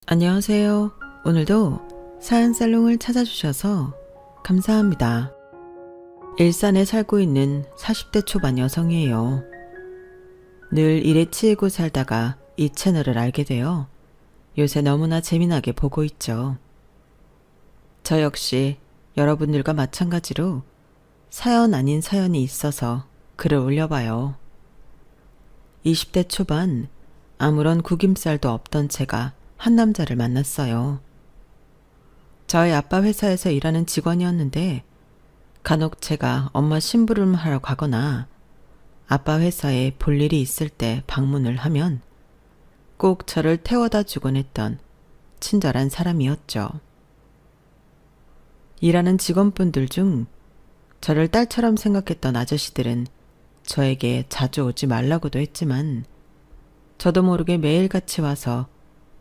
안녕하세요. 오늘도 사연살롱을 찾아주셔서 감사합니다. 일산에 살고 있는 40대 초반 여성이에요. 늘 일에 치이고 살다가 이 채널을 알게 되어 요새 너무나 재미나게 보고 있죠. 저 역시 여러분들과 마찬가지로 사연 아닌 사연이 있어서 글을 올려봐요. 20대 초반 아무런 구김살도 없던 제가 한 남자를 만났어요. 저희 아빠 회사에서 일하는 직원이었는데 간혹 제가 엄마 심부름하러 가거나 아빠 회사에 볼 일이 있을 때 방문을 하면 꼭 저를 태워다 주곤 했던 친절한 사람이었죠. 일하는 직원분들 중 저를 딸처럼 생각했던 아저씨들은 저에게 자주 오지 말라고도 했지만 저도 모르게 매일같이 와서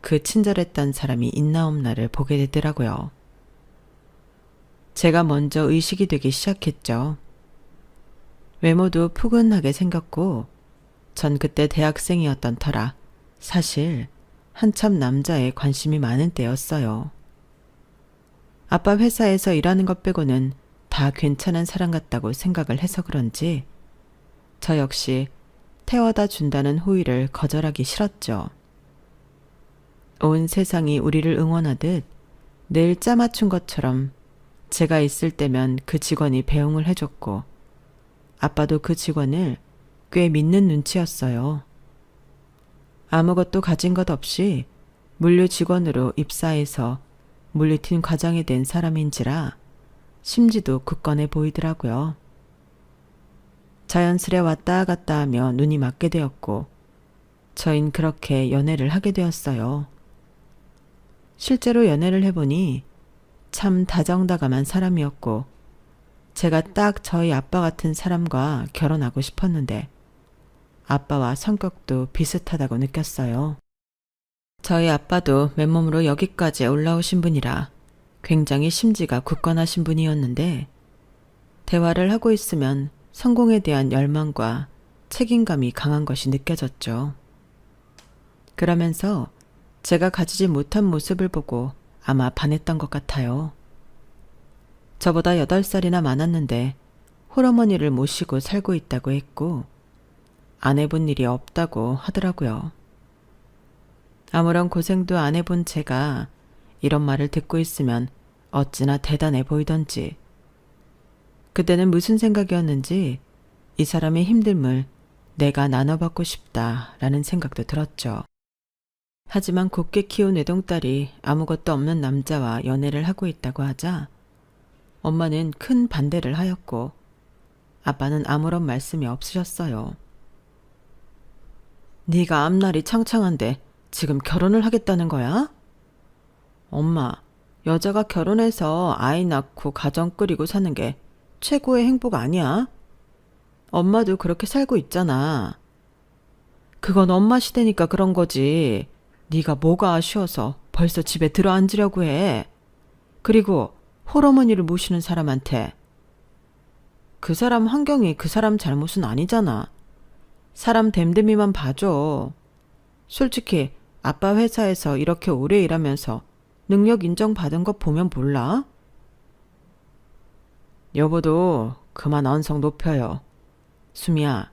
그 친절했던 사람이 있나 없나를 보게 되더라고요. 제가 먼저 의식이 되기 시작했죠. 외모도 푸근하게 생겼고 전 그때 대학생이었던 터라 사실 한참 남자에 관심이 많은 때였어요. 아빠 회사에서 일하는 것 빼고는 다 괜찮은 사람 같다고 생각을 해서 그런지 저 역시 태워다 준다는 호의를 거절하기 싫었죠. 온 세상이 우리를 응원하듯 늘 짜맞춘 것처럼 제가 있을 때면 그 직원이 배웅을 해줬고 아빠도 그 직원을 꽤 믿는 눈치였어요. 아무것도 가진 것 없이 물류 직원으로 입사해서 물류팀 과장이 된 사람인지라 심지도 굳건해 보이더라고요. 자연스레 왔다 갔다 하며 눈이 맞게 되었고 저흰 그렇게 연애를 하게 되었어요. 실제로 연애를 해보니 참 다정다감한 사람이었고 제가 딱 저희 아빠 같은 사람과 결혼하고 싶었는데 아빠와 성격도 비슷하다고 느꼈어요. 저희 아빠도 맨몸으로 여기까지 올라오신 분이라 굉장히 심지가 굳건하신 분이었는데 대화를 하고 있으면 성공에 대한 열망과 책임감이 강한 것이 느껴졌죠. 그러면서 제가 가지지 못한 모습을 보고 아마 반했던 것 같아요. 저보다 8살이나 많았는데 홀어머니를 모시고 살고 있다고 했고 안 해본 일이 없다고 하더라고요. 아무런 고생도 안 해본 제가 이런 말을 듣고 있으면 어찌나 대단해 보이던지 그때는 무슨 생각이었는지 이 사람의 힘듦을 내가 나눠받고 싶다라는 생각도 들었죠. 하지만 곱게 키운 외동딸이 아무것도 없는 남자와 연애를 하고 있다고 하자 엄마는 큰 반대를 하였고 아빠는 아무런 말씀이 없으셨어요. 네가 앞날이 창창한데 지금 결혼을 하겠다는 거야? 엄마, 여자가 결혼해서 아이 낳고 가정 꾸리고 사는 게 최고의 행복 아니야? 엄마도 그렇게 살고 있잖아. 그건 엄마 시대니까 그런 거지. 네가 뭐가 아쉬워서 벌써 집에 들어앉으려고 해. 그리고 홀어머니를 모시는 사람한테 그 사람 환경이 그 사람 잘못은 아니잖아. 사람 됨됨이만 봐줘. 솔직히 아빠 회사에서 이렇게 오래 일하면서 능력 인정받은 거 보면 몰라? 여보도 그만 언성 높여요. 수미야,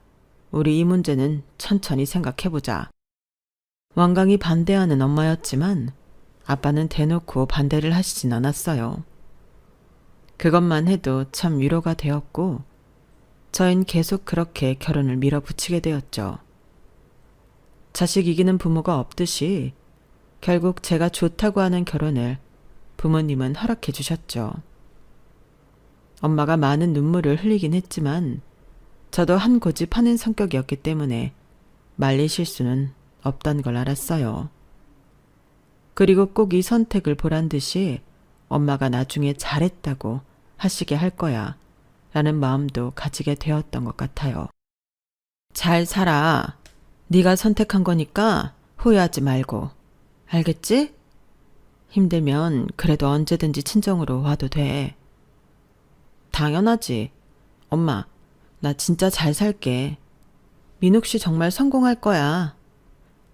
우리 이 문제는 천천히 생각해보자. 완강히 반대하는 엄마였지만 아빠는 대놓고 반대를 하시진 않았어요. 그것만 해도 참 위로가 되었고 저흰 계속 그렇게 결혼을 밀어붙이게 되었죠. 자식 이기는 부모가 없듯이 결국 제가 좋다고 하는 결혼을 부모님은 허락해 주셨죠. 엄마가 많은 눈물을 흘리긴 했지만 저도 한 고집하는 성격이었기 때문에 말리실 수는 없단 걸 알았어요. 그리고 꼭 이 선택을 보란 듯이 엄마가 나중에 잘했다고 하시게 할 거야 라는 마음도 가지게 되었던 것 같아요. 잘 살아. 네가 선택한 거니까 후회하지 말고. 알겠지? 힘들면 그래도 언제든지 친정으로 와도 돼. 당연하지. 엄마, 나 진짜 잘 살게. 민욱 씨 정말 성공할 거야.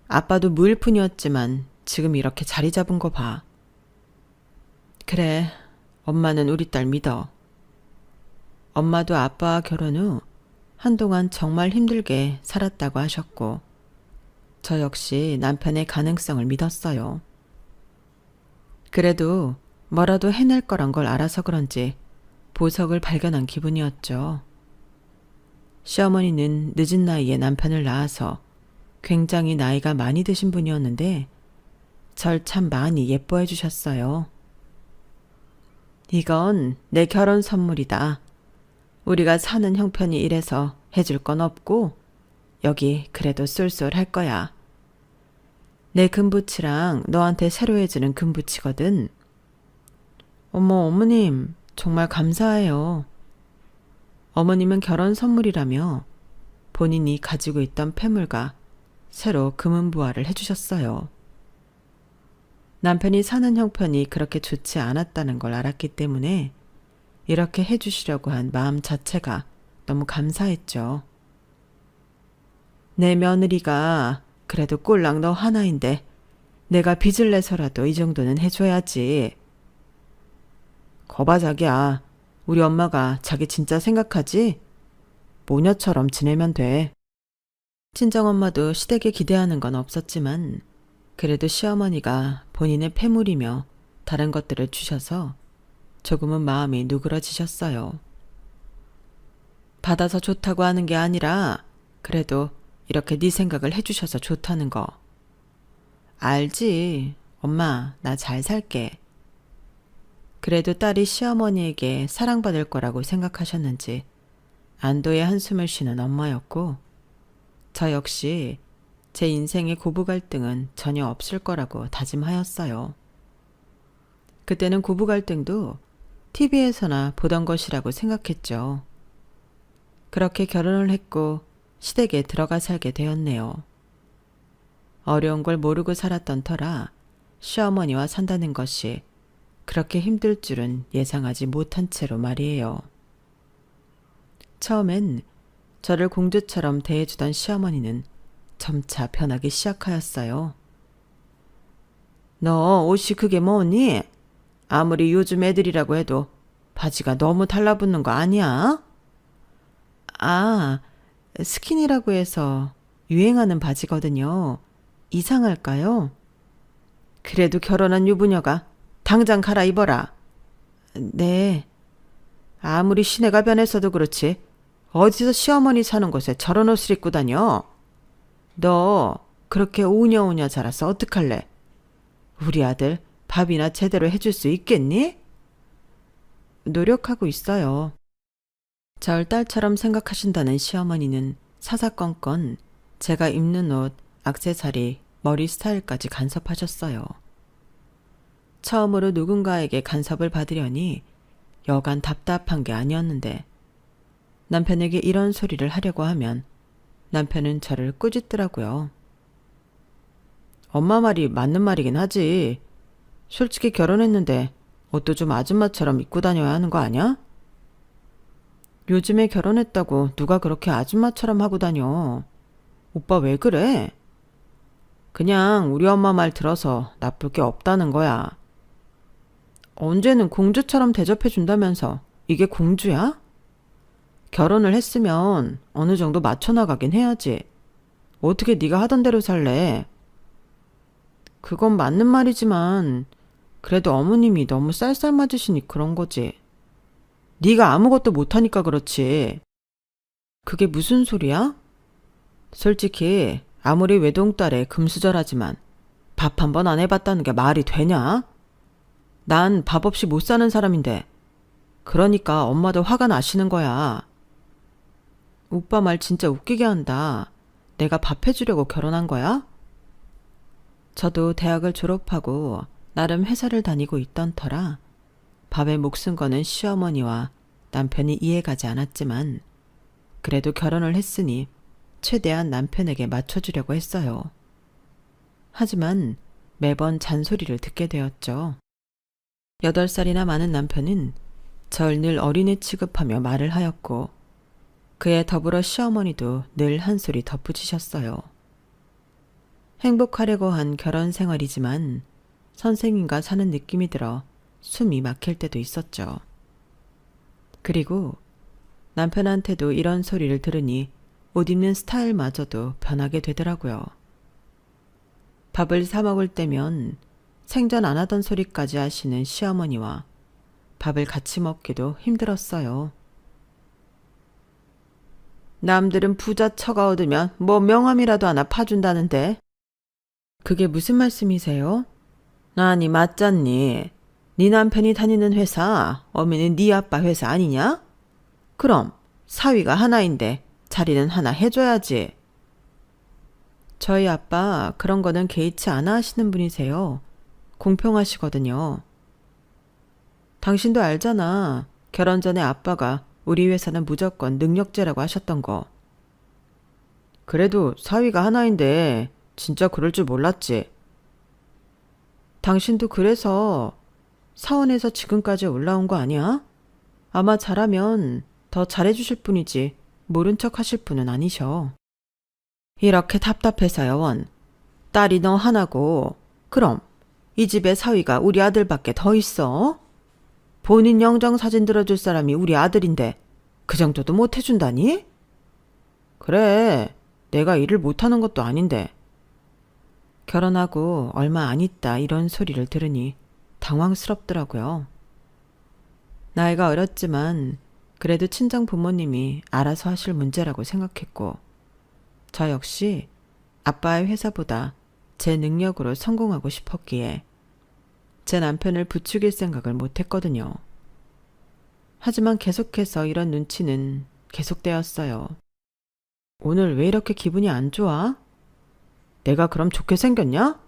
아빠도 무일푼이었지만 지금 이렇게 자리 잡은 거 봐. 그래, 엄마는 우리 딸 믿어. 엄마도 아빠와 결혼 후 한동안 정말 힘들게 살았다고 하셨고, 저 역시 남편의 가능성을 믿었어요. 그래도 뭐라도 해낼 거란 걸 알아서 그런지 보석을 발견한 기분이었죠. 시어머니는 늦은 나이에 남편을 낳아서 굉장히 나이가 많이 드신 분이었는데 절 참 많이 예뻐해 주셨어요. 이건 내 결혼 선물이다. 우리가 사는 형편이 이래서 해줄 건 없고 여기 그래도 쏠쏠할 거야. 내 금붙이랑 너한테 새로 해주는 금붙이거든. 어머, 어머님, 정말 감사해요. 어머님은 결혼 선물이라며 본인이 가지고 있던 폐물과 새로 금은부화를 해주셨어요. 남편이 사는 형편이 그렇게 좋지 않았다는 걸 알았기 때문에 이렇게 해주시려고 한 마음 자체가 너무 감사했죠. 내 며느리가 그래도 꼴랑 너 하나인데 내가 빚을 내서라도 이 정도는 해줘야지. 거봐 자기야, 우리 엄마가 자기 진짜 생각하지? 모녀처럼 지내면 돼. 친정엄마도 시댁에 기대하는 건 없었지만 그래도 시어머니가 본인의 폐물이며 다른 것들을 주셔서 조금은 마음이 누그러지셨어요. 받아서 좋다고 하는 게 아니라 그래도 이렇게 네 생각을 해주셔서 좋다는 거. 알지. 엄마, 나 잘 살게. 그래도 딸이 시어머니에게 사랑받을 거라고 생각하셨는지 안도의 한숨을 쉬는 엄마였고, 저 역시 제 인생의 고부 갈등은 전혀 없을 거라고 다짐하였어요. 그때는 고부 갈등도 TV에서나 보던 것이라고 생각했죠. 그렇게 결혼을 했고 시댁에 들어가 살게 되었네요. 어려운 걸 모르고 살았던 터라 시어머니와 산다는 것이 그렇게 힘들 줄은 예상하지 못한 채로 말이에요. 처음엔 저를 공주처럼 대해주던 시어머니는 점차 변하기 시작하였어요. 너 옷이 그게 뭐니? 아무리 요즘 애들이라고 해도 바지가 너무 달라붙는 거 아니야? 아, 스키니라고 해서 유행하는 바지거든요. 이상할까요? 그래도 결혼한 유부녀가 당장 갈아입어라. 네. 아무리 시내가 변했어도 그렇지 어디서 시어머니 사는 곳에 저런 옷을 입고 다녀? 너 그렇게 우녀우녀 자라서 어떡할래? 우리 아들 밥이나 제대로 해줄 수 있겠니? 노력하고 있어요. 절 딸처럼 생각하신다는 시어머니는 사사건건 제가 입는 옷, 액세서리, 머리 스타일까지 간섭하셨어요. 처음으로 누군가에게 간섭을 받으려니 여간 답답한 게 아니었는데 남편에게 이런 소리를 하려고 하면 남편은 저를 꾸짖더라고요. 엄마 말이 맞는 말이긴 하지. 솔직히 결혼했는데 옷도 좀 아줌마처럼 입고 다녀야 하는 거 아니야? 요즘에 결혼했다고 누가 그렇게 아줌마처럼 하고 다녀. 오빠 왜 그래? 그냥 우리 엄마 말 들어서 나쁠 게 없다는 거야. 언제는 공주처럼 대접해준다면서 이게 공주야? 결혼을 했으면 어느 정도 맞춰나가긴 해야지. 어떻게 네가 하던 대로 살래? 그건 맞는 말이지만 그래도 어머님이 너무 쌀쌀 맞으시니 그런 거지. 네가 아무것도 못하니까 그렇지. 그게 무슨 소리야? 솔직히 아무리 외동딸에 금수저라지만 밥 한 번 안 해봤다는 게 말이 되냐? 난 밥 없이 못 사는 사람인데 그러니까 엄마도 화가 나시는 거야. 오빠 말 진짜 웃기게 한다. 내가 밥 해주려고 결혼한 거야? 저도 대학을 졸업하고 나름 회사를 다니고 있던 터라 밥에 목숨 거는 시어머니와 남편이 이해가지 않았지만 그래도 결혼을 했으니 최대한 남편에게 맞춰주려고 했어요. 하지만 매번 잔소리를 듣게 되었죠. 8살이나 많은 남편은 절 늘 어린애 취급하며 말을 하였고 그에 더불어 시어머니도 늘 한 소리 덧붙이셨어요. 행복하려고 한 결혼 생활이지만 선생님과 사는 느낌이 들어 숨이 막힐 때도 있었죠. 그리고 남편한테도 이런 소리를 들으니 옷 입는 스타일마저도 변하게 되더라고요. 밥을 사 먹을 때면 생전 안 하던 소리까지 하시는 시어머니와 밥을 같이 먹기도 힘들었어요. 남들은 부자 처가 얻으면 뭐 명함이라도 하나 파준다는데. 그게 무슨 말씀이세요? 아니 맞잖니. 네 남편이 다니는 회사, 어미는 네 아빠 회사 아니냐? 그럼 사위가 하나인데 자리는 하나 해줘야지. 저희 아빠 그런 거는 개의치 않아 하시는 분이세요. 공평하시거든요. 당신도 알잖아. 결혼 전에 아빠가 우리 회사는 무조건 능력제라고 하셨던 거. 그래도 사위가 하나인데 진짜 그럴 줄 몰랐지. 당신도 그래서 사원에서 지금까지 올라온 거 아니야? 아마 잘하면 더 잘해주실 분이지 모른 척 하실 분은 아니셔. 이렇게 답답해서요, 원. 딸이 너 하나고 그럼 이 집에 사위가 우리 아들밖에 더 있어? 본인 영정 사진 들어줄 사람이 우리 아들인데 그 정도도 못 해준다니? 그래, 내가 일을 못하는 것도 아닌데. 결혼하고 얼마 안 있다 이런 소리를 들으니 당황스럽더라고요. 나이가 어렸지만 그래도 친정 부모님이 알아서 하실 문제라고 생각했고 저 역시 아빠의 회사보다 제 능력으로 성공하고 싶었기에 제 남편을 부추길 생각을 못했거든요. 하지만 계속해서 이런 눈치는 계속되었어요. 오늘 왜 이렇게 기분이 안 좋아? 내가 그럼 좋게 생겼냐?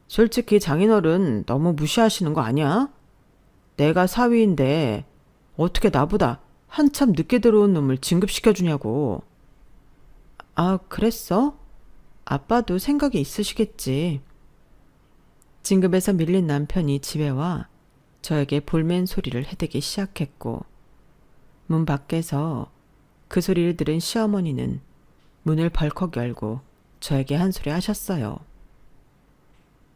솔직히 장인어른 너무 무시하시는 거 아니야? 내가 사위인데 어떻게 나보다 한참 늦게 들어온 놈을 진급시켜주냐고. 아, 그랬어? 아빠도 생각이 있으시겠지. 진급에서 밀린 남편이 집에 와 저에게 볼멘 소리를 해대기 시작했고 문 밖에서 그 소리를 들은 시어머니는 문을 벌컥 열고 저에게 한 소리 하셨어요.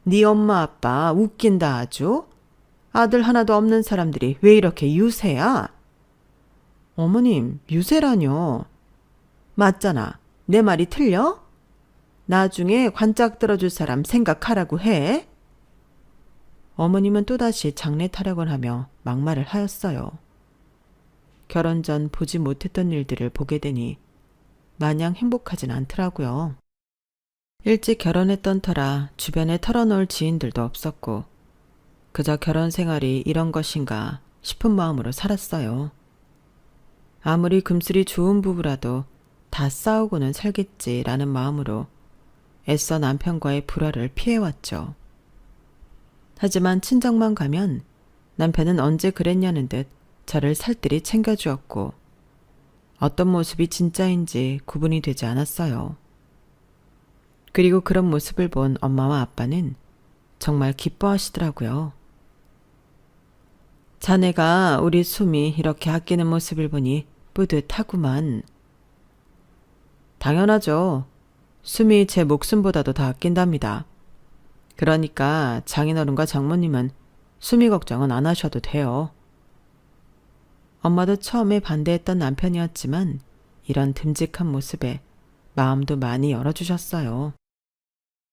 네 엄마 아빠 웃긴다 아주. 아들 하나도 없는 사람들이 왜 이렇게 유세야? 어머님, 유세라뇨. 맞잖아. 내 말이 틀려? 나중에 관짝 들어줄 사람 생각하라고 해. 어머님은 또다시 장례 타령을 하며 막말을 하였어요. 결혼 전 보지 못했던 일들을 보게 되니 마냥 행복하진 않더라고요. 일찍 결혼했던 터라 주변에 털어놓을 지인들도 없었고 그저 결혼 생활이 이런 것인가 싶은 마음으로 살았어요. 아무리 금슬이 좋은 부부라도 다 싸우고는 살겠지라는 마음으로 애써 남편과의 불화를 피해왔죠. 하지만 친정만 가면 남편은 언제 그랬냐는 듯 저를 살뜰히 챙겨주었고 어떤 모습이 진짜인지 구분이 되지 않았어요. 그리고 그런 모습을 본 엄마와 아빠는 정말 기뻐하시더라고요. 자네가 우리 숨이 이렇게 아끼는 모습을 보니 뿌듯하구만. 당연하죠. 숨이 제 목숨보다도 더 아낀답니다. 그러니까 장인어른과 장모님은 숨이 걱정은 안 하셔도 돼요. 엄마도 처음에 반대했던 남편이었지만 이런 듬직한 모습에 마음도 많이 열어주셨어요.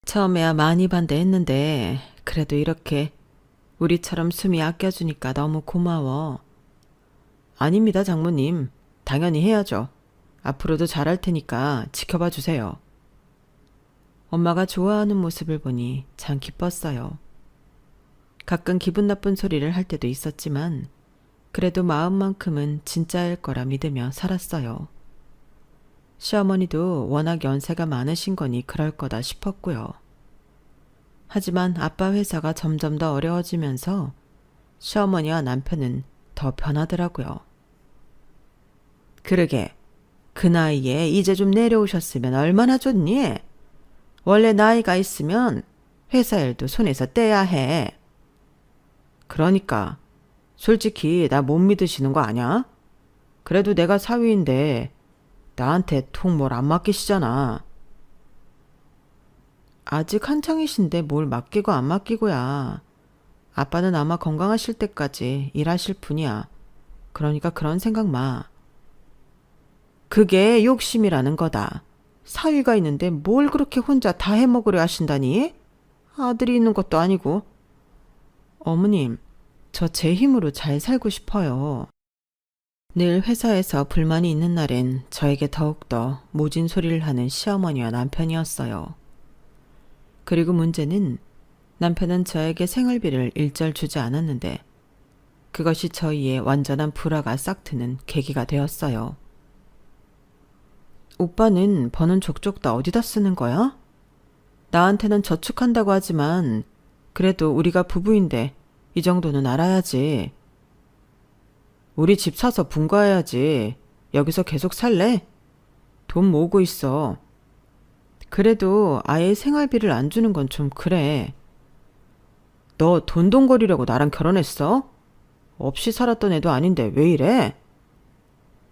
처음에야 많이 반대했는데 그래도 이렇게 우리처럼 숨이 아껴주니까 너무 고마워. 아닙니다, 장모님. 당연히 해야죠. 앞으로도 잘할 테니까 지켜봐 주세요. 엄마가 좋아하는 모습을 보니 참 기뻤어요. 가끔 기분 나쁜 소리를 할 때도 있었지만 그래도 마음만큼은 진짜일 거라 믿으며 살았어요. 시어머니도 워낙 연세가 많으신 거니 그럴 거다 싶었고요. 하지만 아빠 회사가 점점 더 어려워지면서 시어머니와 남편은 더 변하더라고요. 그러게 그 나이에 이제 좀 내려오셨으면 얼마나 좋니? 원래 나이가 있으면 회사 일도 손에서 떼야 해. 그러니까 솔직히 나 못 믿으시는 거 아냐? 그래도 내가 사위인데 나한테 통 뭘 안 맡기시잖아. 아직 한창이신데 뭘 맡기고 안 맡기고야. 아빠는 아마 건강하실 때까지 일하실 분이야. 그러니까 그런 생각 마. 그게 욕심이라는 거다. 사위가 있는데 뭘 그렇게 혼자 다 해먹으려 하신다니? 아들이 있는 것도 아니고. 어머님, 저 제 힘으로 잘 살고 싶어요. 늘 회사에서 불만이 있는 날엔 저에게 더욱더 모진 소리를 하는 시어머니와 남편이었어요. 그리고 문제는 남편은 저에게 생활비를 일절 주지 않았는데 그것이 저희의 완전한 불화가 싹트는 계기가 되었어요. 오빠는 버는 족족 다 어디다 쓰는 거야? 나한테는 저축한다고 하지만 그래도 우리가 부부인데 이 정도는 알아야지. 우리 집 사서 분가해야지. 여기서 계속 살래? 돈 모으고 있어. 그래도 아예 생활비를 안 주는 건 좀 그래. 너 돈돈거리려고 나랑 결혼했어? 없이 살았던 애도 아닌데 왜 이래?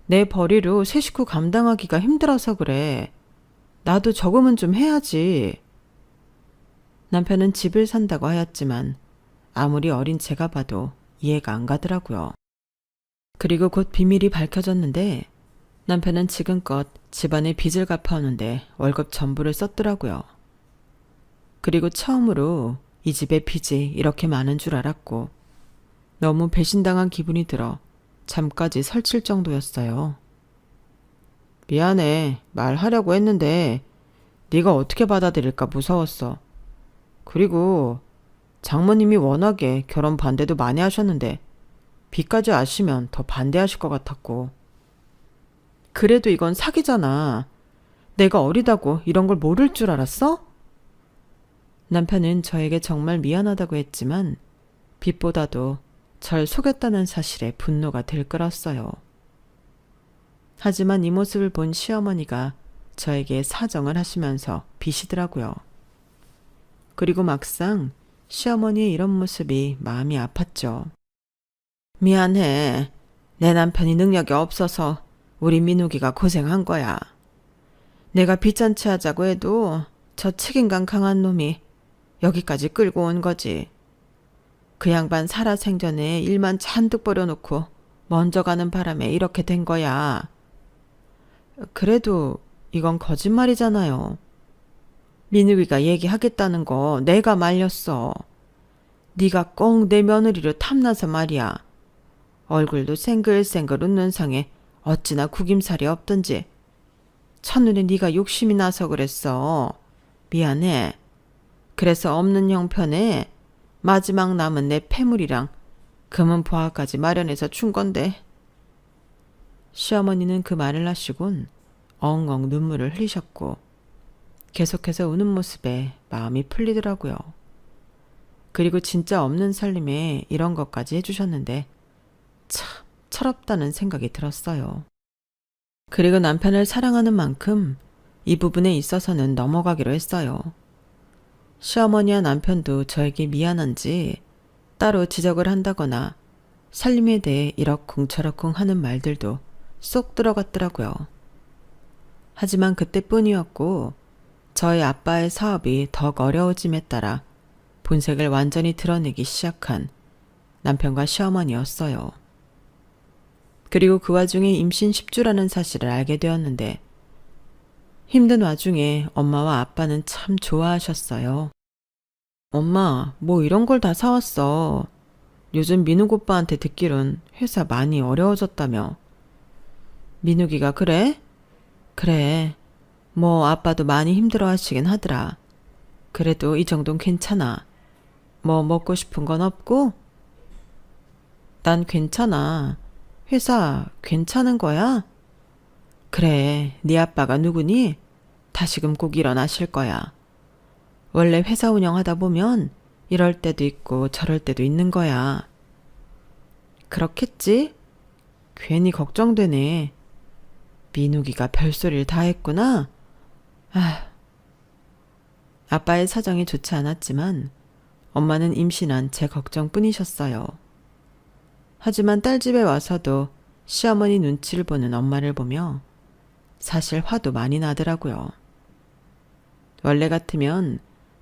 내 벌이로 세 식구 감당하기가 힘들어서 그래. 나도 저금은 좀 해야지. 남편은 집을 산다고 하였지만 아무리 어린 제가 봐도 이해가 안 가더라고요. 그리고 곧 비밀이 밝혀졌는데 남편은 지금껏 집안의 빚을 갚아오는데 월급 전부를 썼더라고요. 그리고 처음으로 이 집의 빚이 이렇게 많은 줄 알았고 너무 배신당한 기분이 들어 잠까지 설칠 정도였어요. 미안해. 말하려고 했는데 네가 어떻게 받아들일까 무서웠어. 그리고 장모님이 워낙에 결혼 반대도 많이 하셨는데 빚까지 아시면 더 반대하실 것 같았고. 그래도 이건 사기잖아. 내가 어리다고 이런 걸 모를 줄 알았어? 남편은 저에게 정말 미안하다고 했지만 빚보다도 절 속였다는 사실에 분노가 들끓었어요. 하지만 이 모습을 본 시어머니가 저에게 사정을 하시면서 비시더라고요. 그리고 막상 시어머니의 이런 모습이 마음이 아팠죠. 미안해. 내 남편이 능력이 없어서 우리 민욱이가 고생한 거야. 내가 빚잔치 하자고 해도 저 책임감 강한 놈이 여기까지 끌고 온 거지. 그 양반 살아생전에 일만 잔뜩 버려놓고 먼저 가는 바람에 이렇게 된 거야. 그래도 이건 거짓말이잖아요. 민욱이가 얘기하겠다는 거 내가 말렸어. 네가 꼭 내 며느리로 탐나서 말이야. 얼굴도 생글생글 웃는 상에 어찌나 구김살이 없던지. 첫눈에 네가 욕심이 나서 그랬어. 미안해. 그래서 없는 형편에 마지막 남은 내 패물이랑 금은 보화까지 마련해서 준 건데. 시어머니는 그 말을 하시곤 엉엉 눈물을 흘리셨고 계속해서 우는 모습에 마음이 풀리더라고요. 그리고 진짜 없는 살림에 이런 것까지 해주셨는데 참 철없다는 생각이 들었어요. 그리고 남편을 사랑하는 만큼 이 부분에 있어서는 넘어가기로 했어요. 시어머니와 남편도 저에게 미안한지 따로 지적을 한다거나 살림에 대해 이러쿵저러쿵 하는 말들도 쏙 들어갔더라고요. 하지만 그때뿐이었고 저희 아빠의 사업이 더욱 어려워짐에 따라 본색을 완전히 드러내기 시작한 남편과 시어머니였어요. 그리고 그 와중에 임신 10주라는 사실을 알게 되었는데 힘든 와중에 엄마와 아빠는 참 좋아하셨어요. 엄마, 뭐 이런 걸 다 사왔어. 요즘 민욱 오빠한테 듣기론 회사 많이 어려워졌다며. 민욱이가 그래? 그래. 뭐 아빠도 많이 힘들어 하시긴 하더라. 그래도 이 정도는 괜찮아. 뭐 먹고 싶은 건 없고? 난 괜찮아. 회사 괜찮은 거야? 그래, 네 아빠가 누구니? 다시금 꼭 일어나실 거야. 원래 회사 운영하다 보면 이럴 때도 있고 저럴 때도 있는 거야. 그렇겠지? 괜히 걱정되네. 민욱이가 별소리를 다 했구나. 아빠의 사정이 좋지 않았지만 엄마는 임신한 제 걱정뿐이셨어요. 하지만 딸 집에 와서도 시어머니 눈치를 보는 엄마를 보며 사실 화도 많이 나더라고요. 원래 같으면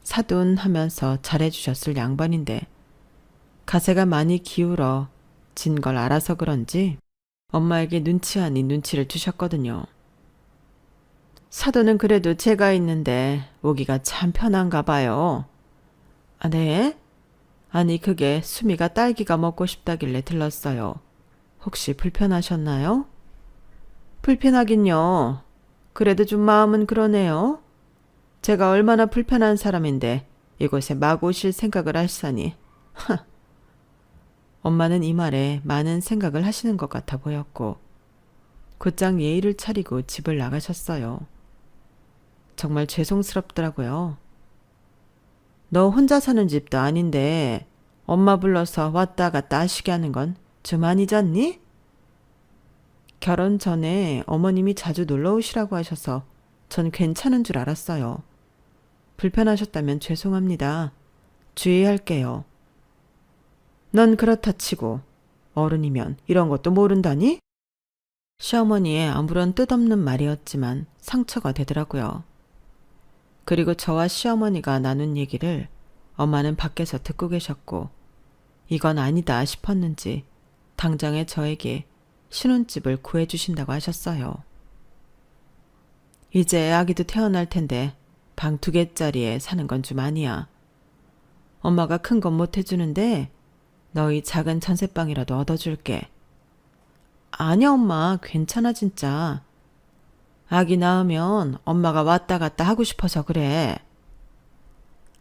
사돈하면서 잘해주셨을 양반인데 가세가 많이 기울어 진 걸 알아서 그런지 엄마에게 눈치 아닌 눈치를 주셨거든요. 사돈은 그래도 제가 있는데 오기가 참 편한가 봐요. 아, 네? 아니 그게 수미가 딸기가 먹고 싶다길래 들렀어요. 혹시 불편하셨나요? 불편하긴요. 그래도 좀 마음은 그러네요. 제가 얼마나 불편한 사람인데 이곳에 마구 오실 생각을 하시다니. 엄마는 이 말에 많은 생각을 하시는 것 같아 보였고 곧장 예의를 차리고 집을 나가셨어요. 정말 죄송스럽더라고요. 너 혼자 사는 집도 아닌데 엄마 불러서 왔다 갔다 하시게 하는 건 좀 아니잖니? 결혼 전에 어머님이 자주 놀러 오시라고 하셔서 전 괜찮은 줄 알았어요. 불편하셨다면 죄송합니다. 주의할게요. 넌 그렇다 치고 어른이면 이런 것도 모른다니? 시어머니의 아무런 뜻없는 말이었지만 상처가 되더라고요. 그리고 저와 시어머니가 나눈 얘기를 엄마는 밖에서 듣고 계셨고 이건 아니다 싶었는지 당장에 저에게 신혼집을 구해주신다고 하셨어요. 이제 아기도 태어날 텐데 방 2개짜리에 사는 건 좀 아니야. 엄마가 큰 건 못 해주는데 너희 작은 전셋방이라도 얻어줄게. 아니야 엄마 괜찮아 진짜. 아기 낳으면 엄마가 왔다 갔다 하고 싶어서 그래.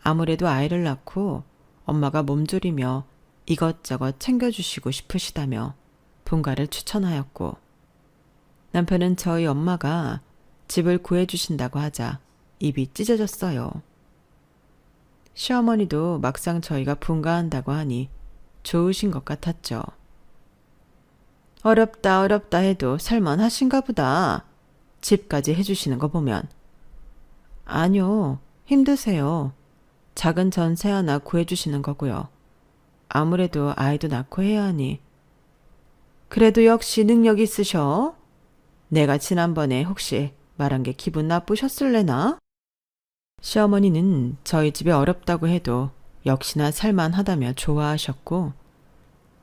아무래도 아이를 낳고 엄마가 몸조리며 이것저것 챙겨주시고 싶으시다며 분가를 추천하였고 남편은 저희 엄마가 집을 구해주신다고 하자 입이 찢어졌어요. 시어머니도 막상 저희가 분가한다고 하니 좋으신 것 같았죠. 어렵다 해도 살만하신가 보다. 집까지 해주시는 거 보면. 아니요, 힘드세요. 작은 전세 하나 구해주시는 거고요. 아무래도 아이도 낳고 해야 하니. 그래도 역시 능력 있으셔. 내가 지난번에 혹시 말한 게 기분 나쁘셨을래나? 시어머니는 저희 집이 어렵다고 해도 역시나 살만하다며 좋아하셨고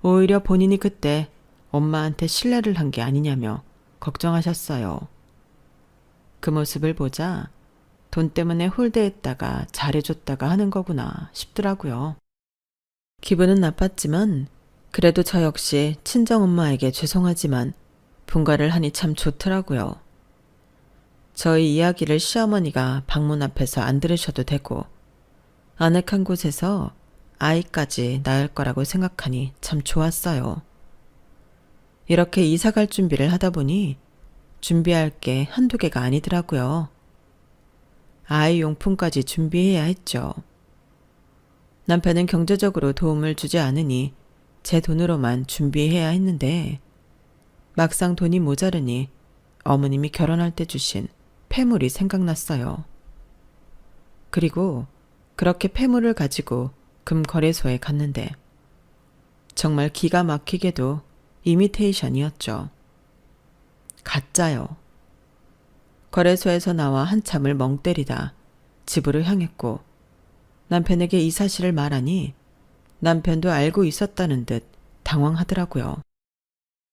오히려 본인이 그때 엄마한테 신뢰를 한 게 아니냐며 걱정하셨어요. 그 모습을 보자 돈 때문에 홀대했다가 잘해줬다가 하는 거구나 싶더라고요. 기분은 나빴지만 그래도 저 역시 친정엄마에게 죄송하지만 분가를 하니 참 좋더라고요. 저희 이야기를 시어머니가 방문 앞에서 안 들으셔도 되고 아늑한 곳에서 아이까지 낳을 거라고 생각하니 참 좋았어요. 이렇게 이사 갈 준비를 하다 보니 준비할 게 한두 개가 아니더라고요. 아이 용품까지 준비해야 했죠. 남편은 경제적으로 도움을 주지 않으니 제 돈으로만 준비해야 했는데 막상 돈이 모자르니 어머님이 결혼할 때 주신 폐물이 생각났어요. 그리고 그렇게 폐물을 가지고 금거래소에 갔는데 정말 기가 막히게도 이미테이션이었죠. 가짜요. 거래소에서 나와 한참을 멍 때리다 집으로 향했고 남편에게 이 사실을 말하니 남편도 알고 있었다는 듯 당황하더라고요.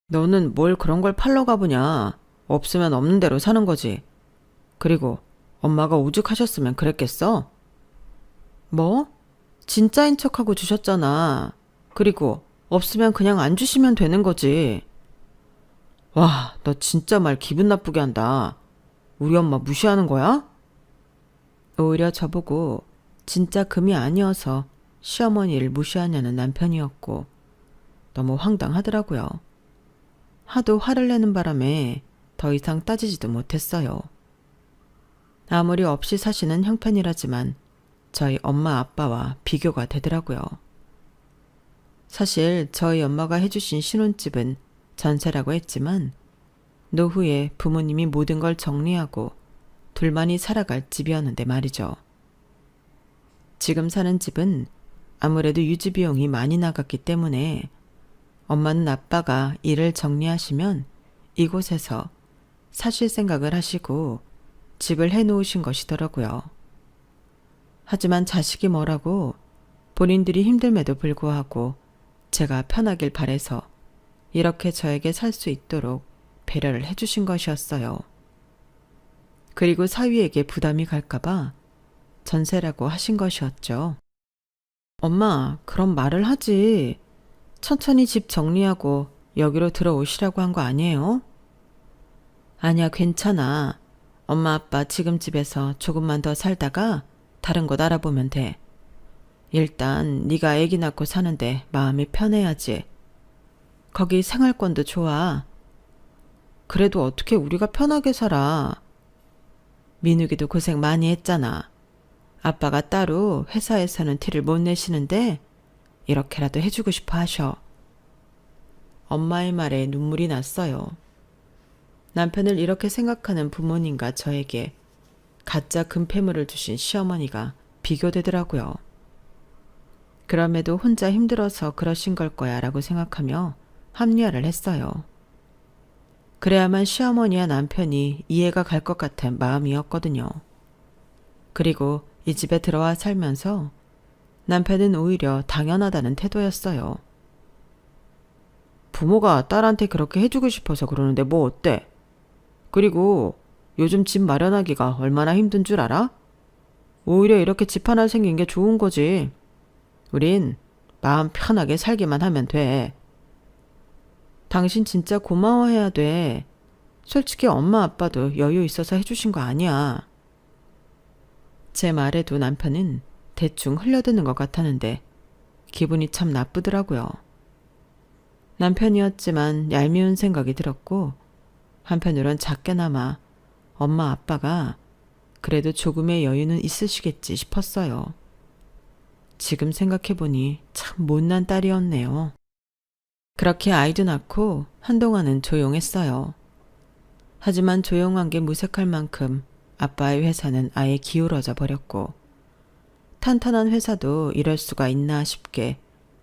너는 뭘 그런 걸 팔러 가보냐. 없으면 없는 대로 사는 거지. 그리고 엄마가 오죽하셨으면 그랬겠어? 뭐? 진짜인 척하고 주셨잖아. 그리고 없으면 그냥 안 주시면 되는 거지. 와, 너 진짜 말 기분 나쁘게 한다. 우리 엄마 무시하는 거야? 오히려 저보고 진짜 금이 아니어서 시어머니를 무시하냐는 남편이었고 너무 황당하더라고요. 하도 화를 내는 바람에 더 이상 따지지도 못했어요. 아무리 없이 사시는 형편이라지만 저희 엄마 아빠와 비교가 되더라고요. 사실 저희 엄마가 해주신 신혼집은 전세라고 했지만 노후에 부모님이 모든 걸 정리하고 둘만이 살아갈 집이었는데 말이죠. 지금 사는 집은 아무래도 유지 비용이 많이 나갔기 때문에 엄마는 아빠가 일을 정리하시면 이곳에서 사실 생각을 하시고 집을 해놓으신 것이더라고요. 하지만 자식이 뭐라고 본인들이 힘듦에도 불구하고 제가 편하길 바래서 이렇게 저에게 살 수 있도록 배려를 해주신 것이었어요. 그리고 사위에게 부담이 갈까봐 전세라고 하신 것이었죠. 엄마, 그럼 말을 하지. 천천히 집 정리하고 여기로 들어오시라고 한 거 아니에요? 아니야, 괜찮아. 엄마 아빠 지금 집에서 조금만 더 살다가 다른 곳 알아보면 돼. 일단 네가 아기 낳고 사는데 마음이 편해야지. 거기 생활권도 좋아. 그래도 어떻게 우리가 편하게 살아. 민욱이도 고생 많이 했잖아. 아빠가 따로 회사에서는 티를 못 내시는데 이렇게라도 해주고 싶어 하셔. 엄마의 말에 눈물이 났어요. 남편을 이렇게 생각하는 부모님과 저에게 가짜 금패물을 주신 시어머니가 비교되더라고요. 그럼에도 혼자 힘들어서 그러신 걸 거야 라고 생각하며 합리화를 했어요. 그래야만 시어머니와 남편이 이해가 갈 것 같은 마음이었거든요. 그리고 이 집에 들어와 살면서 남편은 오히려 당연하다는 태도였어요. 부모가 딸한테 그렇게 해주고 싶어서 그러는데 뭐 어때? 그리고 요즘 집 마련하기가 얼마나 힘든 줄 알아? 오히려 이렇게 집 하나 생긴 게 좋은 거지. 우린 마음 편하게 살기만 하면 돼. 당신 진짜 고마워해야 돼. 솔직히 엄마 아빠도 여유 있어서 해주신 거 아니야. 제 말에도 남편은 대충 흘려드는 것 같았는데 기분이 참 나쁘더라고요. 남편이었지만 얄미운 생각이 들었고 한편으론 작게나마 엄마 아빠가 그래도 조금의 여유는 있으시겠지 싶었어요. 지금 생각해보니 참 못난 딸이었네요. 그렇게 아이도 낳고 한동안은 조용했어요. 하지만 조용한 게 무색할 만큼 아빠의 회사는 아예 기울어져 버렸고 탄탄한 회사도 이럴 수가 있나 싶게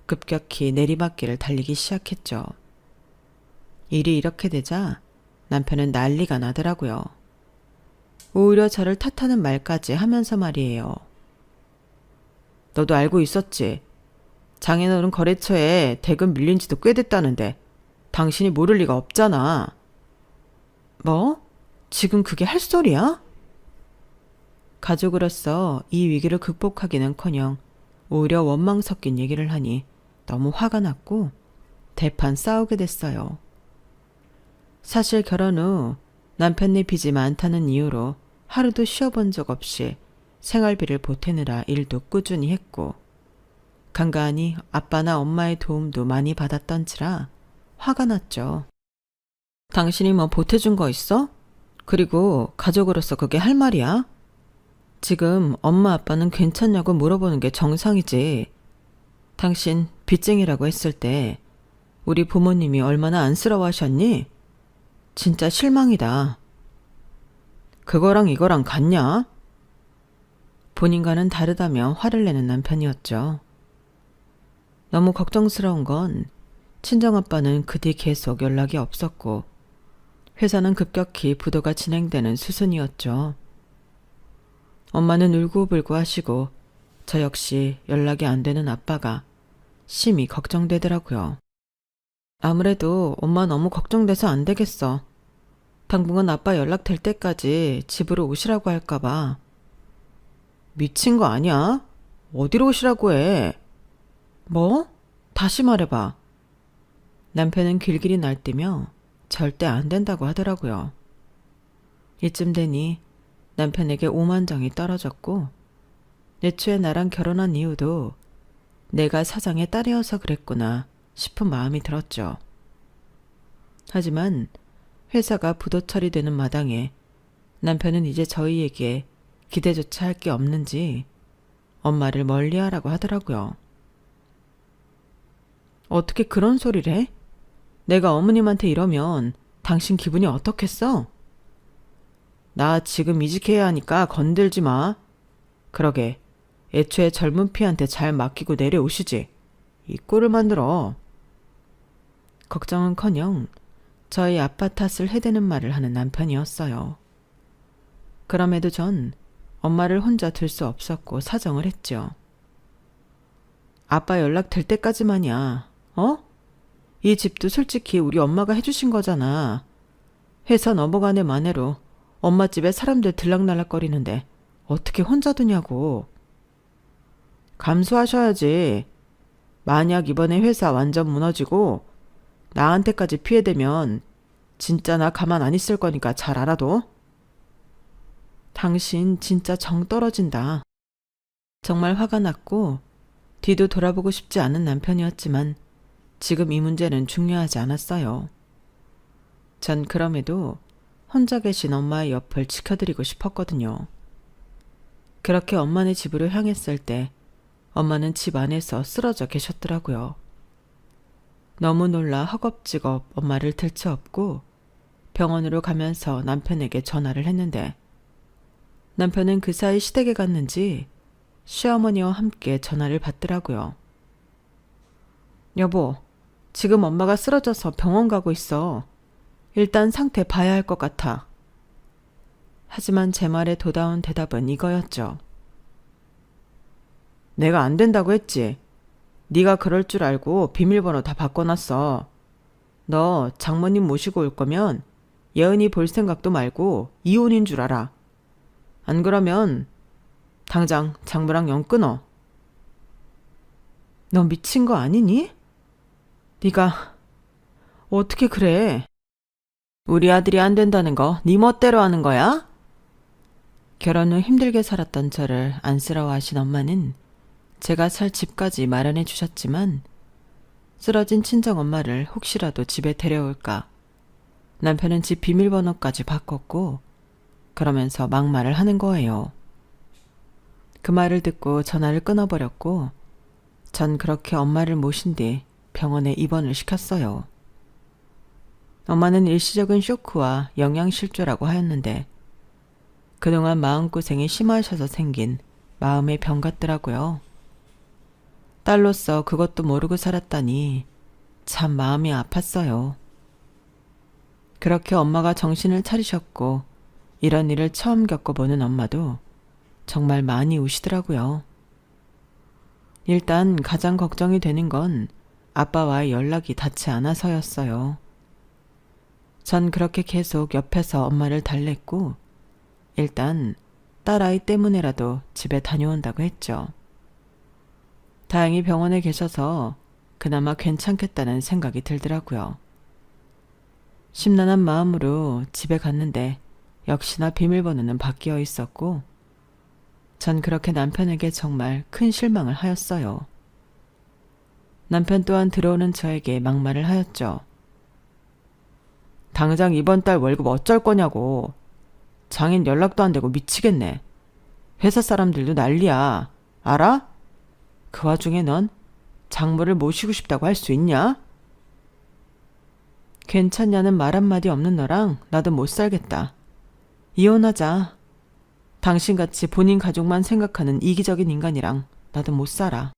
급격히 내리막길을 달리기 시작했죠. 일이 이렇게 되자 남편은 난리가 나더라고요. 오히려 저를 탓하는 말까지 하면서 말이에요. 너도 알고 있었지? 장인어른 거래처에 대금 밀린 지도 꽤 됐다는데 당신이 모를 리가 없잖아. 뭐? 지금 그게 할 소리야? 가족으로서 이 위기를 극복하기는커녕 오히려 원망 섞인 얘기를 하니 너무 화가 났고 대판 싸우게 됐어요. 사실 결혼 후 남편네 빚이 많다는 이유로 하루도 쉬어본 적 없이 생활비를 보태느라 일도 꾸준히 했고 간간히 아빠나 엄마의 도움도 많이 받았던지라 화가 났죠. 당신이 뭐 보태준 거 있어? 그리고 가족으로서 그게 할 말이야? 지금 엄마 아빠는 괜찮냐고 물어보는 게 정상이지. 당신 빚쟁이라고 했을 때 우리 부모님이 얼마나 안쓰러워하셨니? 진짜 실망이다. 그거랑 이거랑 같냐? 본인과는 다르다며 화를 내는 남편이었죠. 너무 걱정스러운 건 친정아빠는 그 뒤 계속 연락이 없었고 회사는 급격히 부도가 진행되는 수순이었죠. 엄마는 울고불고 하시고 저 역시 연락이 안 되는 아빠가 심히 걱정되더라고요. 아무래도 엄마 너무 걱정돼서 안 되겠어. 당분간 아빠 연락될 때까지 집으로 오시라고 할까봐. 미친 거 아니야? 어디로 오시라고 해? 뭐? 다시 말해봐. 남편은 길길이 날뛰며 절대 안 된다고 하더라고요. 이쯤 되니 남편에게 오만정이 떨어졌고 애초에 나랑 결혼한 이유도 내가 사장의 딸이어서 그랬구나 싶은 마음이 들었죠. 하지만 회사가 부도 처리되는 마당에 남편은 이제 저희에게 기대조차 할 게 없는지 엄마를 멀리하라고 하더라고요. 어떻게 그런 소리를 해? 내가 어머님한테 이러면 당신 기분이 어떻겠어? 나 지금 이직해야 하니까 건들지 마. 그러게 애초에 젊은 피한테 잘 맡기고 내려오시지. 이 꼴을 만들어. 걱정은커녕 저희 아빠 탓을 해대는 말을 하는 남편이었어요. 그럼에도 전 엄마를 혼자 둘 수 없었고 사정을 했죠. 아빠 연락 될 때까지만이야. 어? 이 집도 솔직히 우리 엄마가 해주신 거잖아. 회사 넘어가네 마네로 엄마 집에 사람들 들락날락거리는데 어떻게 혼자 두냐고. 감수하셔야지. 만약 이번에 회사 완전 무너지고 나한테까지 피해되면 진짜 나 가만 안 있을 거니까 잘 알아둬. 당신 진짜 정 떨어진다. 정말 화가 났고 뒤도 돌아보고 싶지 않은 남편이었지만 지금 이 문제는 중요하지 않았어요. 전 그럼에도 혼자 계신 엄마의 옆을 지켜드리고 싶었거든요. 그렇게 엄마네 집으로 향했을 때 엄마는 집 안에서 쓰러져 계셨더라고요. 너무 놀라 허겁지겁 엄마를 들쳐업고 병원으로 가면서 남편에게 전화를 했는데 남편은 그 사이 시댁에 갔는지 시어머니와 함께 전화를 받더라고요. 여보, 지금 엄마가 쓰러져서 병원 가고 있어. 일단 상태 봐야 할 것 같아. 하지만 제 말에 도다운 대답은 이거였죠. 내가 안 된다고 했지. 네가 그럴 줄 알고 비밀번호 다 바꿔놨어. 너 장모님 모시고 올 거면 예은이 볼 생각도 말고 이혼인 줄 알아. 안 그러면 당장 장모랑 연 끊어. 너 미친 거 아니니? 네가 어떻게 그래? 우리 아들이 안 된다는 거 네 멋대로 하는 거야? 결혼 후 힘들게 살았던 저를 안쓰러워하신 엄마는 제가 살 집까지 마련해 주셨지만 쓰러진 친정엄마를 혹시라도 집에 데려올까 남편은 집 비밀번호까지 바꿨고 그러면서 막말을 하는 거예요. 그 말을 듣고 전화를 끊어버렸고 전 그렇게 엄마를 모신 뒤 병원에 입원을 시켰어요. 엄마는 일시적인 쇼크와 영양실조라고 하였는데 그동안 마음고생이 심하셔서 생긴 마음의 병 같더라고요. 딸로서 그것도 모르고 살았다니 참 마음이 아팠어요. 그렇게 엄마가 정신을 차리셨고 이런 일을 처음 겪어보는 엄마도 정말 많이 우시더라고요. 일단 가장 걱정이 되는 건 아빠와의 연락이 닿지 않아서였어요. 전 그렇게 계속 옆에서 엄마를 달랬고 일단 딸아이 때문에라도 집에 다녀온다고 했죠. 다행히 병원에 계셔서 그나마 괜찮겠다는 생각이 들더라고요. 심란한 마음으로 집에 갔는데 역시나 비밀번호는 바뀌어 있었고 전 그렇게 남편에게 정말 큰 실망을 하였어요. 남편 또한 들어오는 저에게 막말을 하였죠. 당장 이번 달 월급 어쩔 거냐고. 장인 연락도 안 되고 미치겠네. 회사 사람들도 난리야. 알아? 그 와중에 넌 장모를 모시고 싶다고 할 수 있냐? 괜찮냐는 말 한마디 없는 너랑 나도 못 살겠다. 이혼하자. 당신같이 본인 가족만 생각하는 이기적인 인간이랑 나도 못 살아.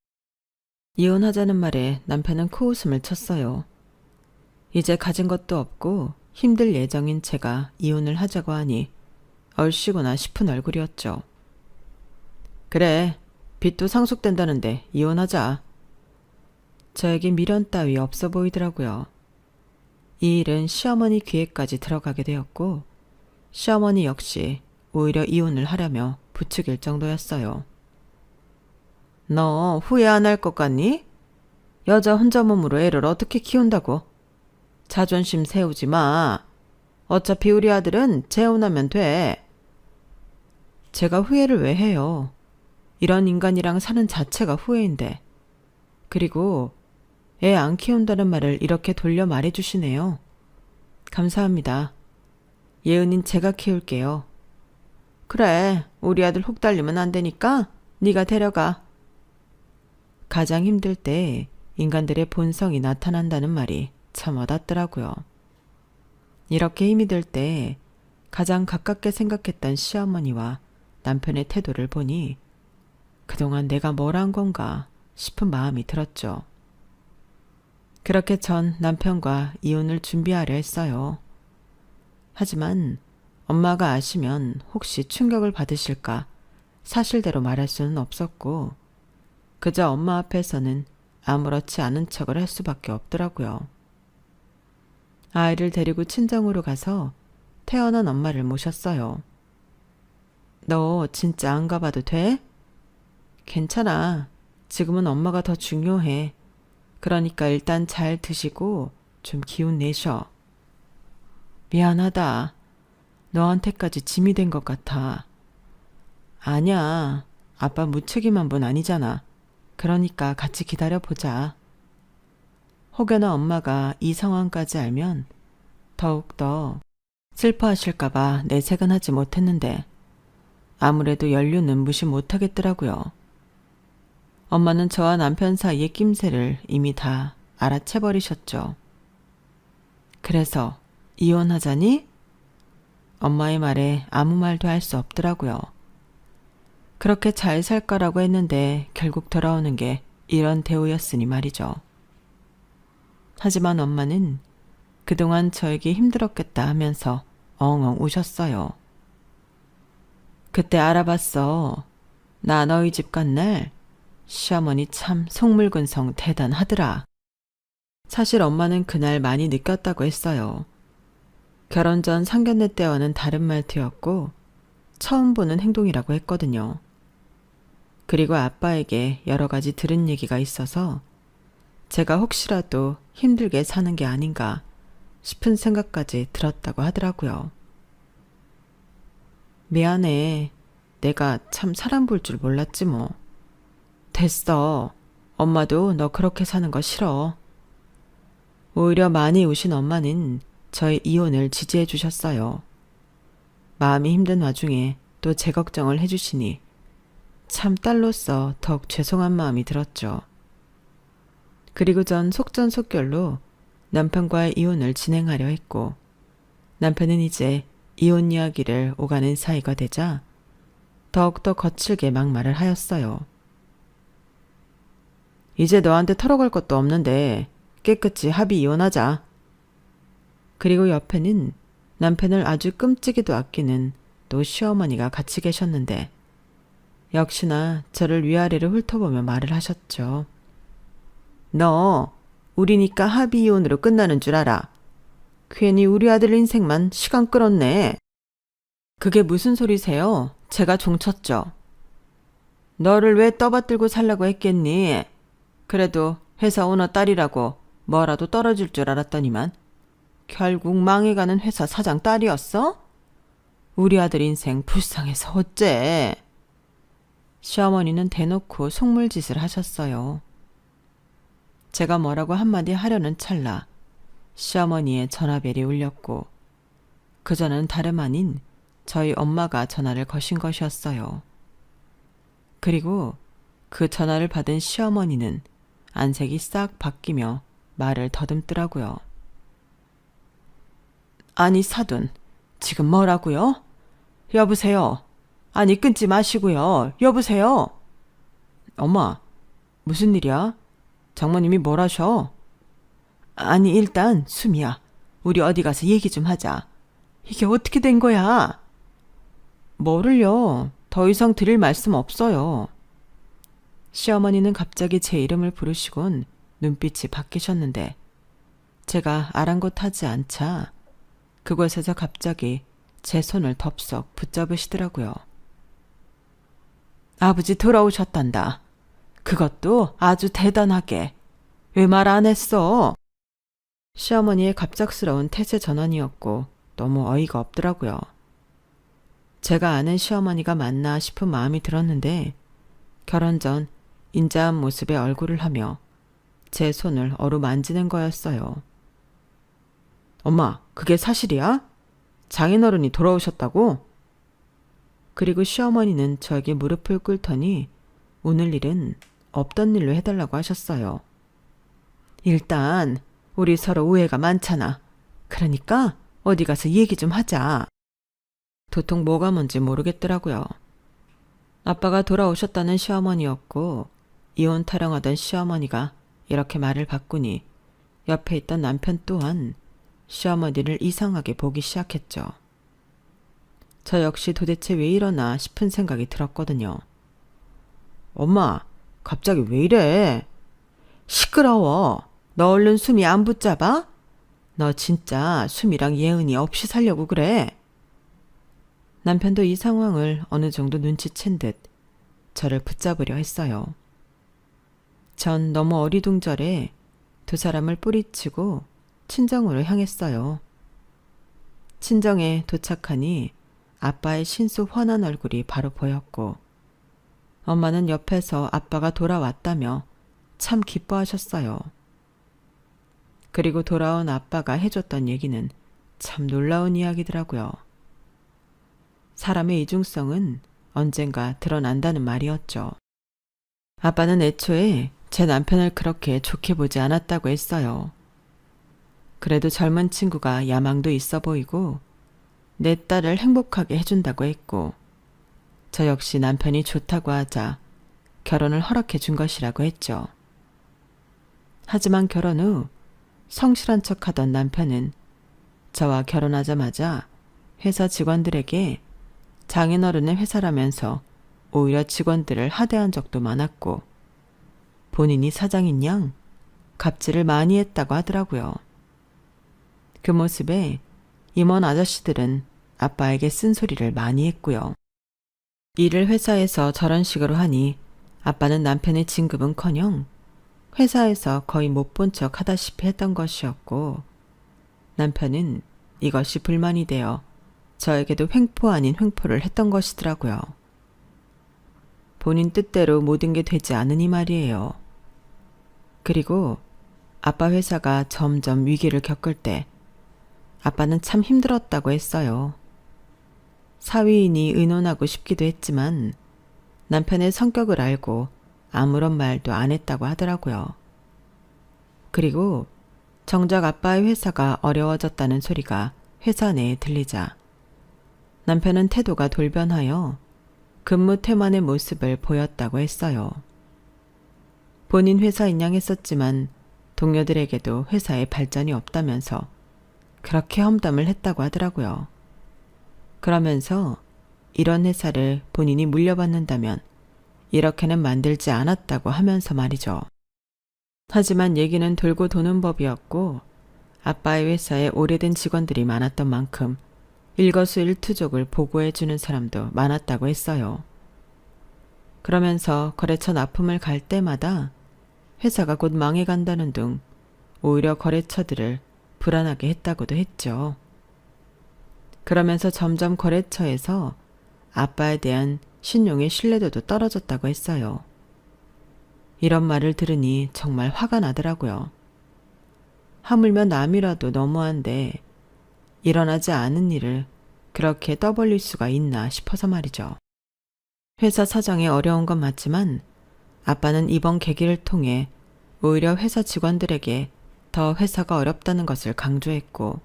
이혼하자는 말에 남편은 코웃음을 쳤어요. 이제 가진 것도 없고 힘들 예정인 제가 이혼을 하자고 하니 얼씨구나 싶은 얼굴이었죠. 그래, 빚도 상속된다는데 이혼하자. 저에게 미련 따위 없어 보이더라고요. 이 일은 시어머니 귀에까지 들어가게 되었고 시어머니 역시 오히려 이혼을 하려며 부추길 정도였어요. 너 후회 안 할 것 같니? 여자 혼자 몸으로 애를 어떻게 키운다고? 자존심 세우지 마. 어차피 우리 아들은 재혼하면 돼. 제가 후회를 왜 해요? 이런 인간이랑 사는 자체가 후회인데. 그리고 애 안 키운다는 말을 이렇게 돌려 말해주시네요. 감사합니다. 예은인 제가 키울게요. 그래, 우리 아들 혹 달리면 안 되니까 네가 데려가. 가장 힘들 때 인간들의 본성이 나타난다는 말이 참 와닿더라고요. 이렇게 힘이 들 때 가장 가깝게 생각했던 시어머니와 남편의 태도를 보니 그동안 내가 뭘 한 건가 싶은 마음이 들었죠. 그렇게 전 남편과 이혼을 준비하려 했어요. 하지만 엄마가 아시면 혹시 충격을 받으실까 사실대로 말할 수는 없었고 그저 엄마 앞에서는 아무렇지 않은 척을 할 수밖에 없더라고요. 아이를 데리고 친정으로 가서 태어난 엄마를 모셨어요. 너 진짜 안 가봐도 돼? 괜찮아. 지금은 엄마가 더 중요해. 그러니까 일단 잘 드시고 좀 기운 내셔. 미안하다. 너한테까지 짐이 된 것 같아. 아니야. 아빠 무책임한 분 아니잖아. 그러니까 같이 기다려보자. 혹여나 엄마가 이 상황까지 알면 더욱더 슬퍼하실까봐 내색은 하지 못했는데 아무래도 연륜은 무시 못하겠더라고요. 엄마는 저와 남편 사이의 낌새를 이미 다 알아채버리셨죠. 그래서 이혼하자니? 엄마의 말에 아무 말도 할 수 없더라고요. 그렇게 잘 살 거라고 했는데 결국 돌아오는 게 이런 대우였으니 말이죠. 하지만 엄마는 그동안 저에게 힘들었겠다 하면서 엉엉 우셨어요. 그때 알아봤어. 나 너희 집 간 날 시어머니 참 속물근성 대단하더라. 사실 엄마는 그날 많이 느꼈다고 했어요. 결혼 전 상견례 때와는 다른 말투였고 처음 보는 행동이라고 했거든요. 그리고 아빠에게 여러 가지 들은 얘기가 있어서 제가 혹시라도 힘들게 사는 게 아닌가 싶은 생각까지 들었다고 하더라고요. 미안해. 내가 참 사람 볼 줄 몰랐지 뭐. 됐어. 엄마도 너 그렇게 사는 거 싫어. 오히려 많이 우신 엄마는 저의 이혼을 지지해 주셨어요. 마음이 힘든 와중에 또 제 걱정을 해주시니 참 딸로서 더욱 죄송한 마음이 들었죠. 그리고 전 속전속결로 남편과의 이혼을 진행하려 했고 남편은 이제 이혼 이야기를 오가는 사이가 되자 더욱더 거칠게 막말을 하였어요. 이제 너한테 털어갈 것도 없는데 깨끗이 합의 이혼하자. 그리고 옆에는 남편을 아주 끔찍이도 아끼는 또 시어머니가 같이 계셨는데 역시나 저를 위아래로 훑어보며 말을 하셨죠. 너 우리니까 합의 이혼으로 끝나는 줄 알아. 괜히 우리 아들 인생만 시간 끌었네. 그게 무슨 소리세요? 제가 종쳤죠. 너를 왜 떠받들고 살라고 했겠니? 그래도 회사 오너 딸이라고 뭐라도 떨어질 줄 알았더니만 결국 망해가는 회사 사장 딸이었어? 우리 아들 인생 불쌍해서 어째. 시어머니는 대놓고 속물짓을 하셨어요. 제가 뭐라고 한마디 하려는 찰나 시어머니의 전화벨이 울렸고 그전은 다름 아닌 저희 엄마가 전화를 거신 것이었어요. 그리고 그 전화를 받은 시어머니는 안색이 싹 바뀌며 말을 더듬더라고요. 아니 사돈, 지금 뭐라고요? 여보세요. 아니 끊지 마시고요. 여보세요. 엄마, 무슨 일이야? 장모님이 뭘 하셔? 아니 일단 수미야, 우리 어디 가서 얘기 좀 하자. 이게 어떻게 된 거야? 뭐를요? 더 이상 드릴 말씀 없어요. 시어머니는 갑자기 제 이름을 부르시곤 눈빛이 바뀌셨는데 제가 아랑곳하지 않자 그곳에서 갑자기 제 손을 덥석 붙잡으시더라고요. 아버지 돌아오셨단다. 그것도 아주 대단하게. 왜 말 안 했어? 시어머니의 갑작스러운 태세 전환이었고 너무 어이가 없더라고요. 제가 아는 시어머니가 맞나 싶은 마음이 들었는데 결혼 전 인자한 모습의 얼굴을 하며 제 손을 어루만지는 거였어요. 엄마, 그게 사실이야? 장인어른이 돌아오셨다고? 그리고 시어머니는 저에게 무릎을 꿇더니 오늘 일은 없던 일로 해달라고 하셨어요. 일단 우리 서로 오해가 많잖아. 그러니까 어디 가서 얘기 좀 하자. 도통 뭐가 뭔지 모르겠더라고요. 아빠가 돌아오셨다는 시어머니였고 이혼 타령하던 시어머니가 이렇게 말을 바꾸니 옆에 있던 남편 또한 시어머니를 이상하게 보기 시작했죠. 저 역시 도대체 왜 이러나 싶은 생각이 들었거든요. 엄마, 갑자기 왜 이래? 시끄러워. 너 얼른 수미 안 붙잡아? 너 진짜 수미랑 예은이 없이 살려고 그래. 남편도 이 상황을 어느 정도 눈치챈 듯 저를 붙잡으려 했어요. 전 너무 어리둥절해 두 사람을 뿌리치고 친정으로 향했어요. 친정에 도착하니 아빠의 신수 환한 얼굴이 바로 보였고 엄마는 옆에서 아빠가 돌아왔다며 참 기뻐하셨어요. 그리고 돌아온 아빠가 해줬던 얘기는 참 놀라운 이야기더라고요. 사람의 이중성은 언젠가 드러난다는 말이었죠. 아빠는 애초에 제 남편을 그렇게 좋게 보지 않았다고 했어요. 그래도 젊은 친구가 야망도 있어 보이고 내 딸을 행복하게 해준다고 했고 저 역시 남편이 좋다고 하자 결혼을 허락해 준 것이라고 했죠. 하지만 결혼 후 성실한 척하던 남편은 저와 결혼하자마자 회사 직원들에게 장인어른의 회사라면서 오히려 직원들을 하대한 적도 많았고 본인이 사장인 양 갑질을 많이 했다고 하더라고요. 그 모습에 임원 아저씨들은 아빠에게 쓴소리를 많이 했고요. 일을 회사에서 저런 식으로 하니 아빠는 남편의 진급은커녕 회사에서 거의 못 본 척 하다시피 했던 것이었고 남편은 이것이 불만이 되어 저에게도 횡포 아닌 횡포를 했던 것이더라고요. 본인 뜻대로 모든 게 되지 않으니 말이에요. 그리고 아빠 회사가 점점 위기를 겪을 때 아빠는 참 힘들었다고 했어요. 사위이니 의논하고 싶기도 했지만 남편의 성격을 알고 아무런 말도 안 했다고 하더라고요. 그리고 정작 아빠의 회사가 어려워졌다는 소리가 회사 내에 들리자 남편은 태도가 돌변하여 근무 태만의 모습을 보였다고 했어요. 본인 회사인 양 했었지만 동료들에게도 회사에 발전이 없다면서 그렇게 험담을 했다고 하더라고요. 그러면서 이런 회사를 본인이 물려받는다면 이렇게는 만들지 않았다고 하면서 말이죠. 하지만 얘기는 돌고 도는 법이었고 아빠의 회사에 오래된 직원들이 많았던 만큼 일거수일투족을 보고해주는 사람도 많았다고 했어요. 그러면서 거래처 납품을 갈 때마다 회사가 곧 망해간다는 둥 오히려 거래처들을 불안하게 했다고도 했죠. 그러면서 점점 거래처에서 아빠에 대한 신용의 신뢰도도 떨어졌다고 했어요. 이런 말을 들으니 정말 화가 나더라고요. 하물며 남이라도 너무한데 일어나지 않은 일을 그렇게 떠벌릴 수가 있나 싶어서 말이죠. 회사 사정이 어려운 건 맞지만 아빠는 이번 계기를 통해 오히려 회사 직원들에게 더 회사가 어렵다는 것을 강조했고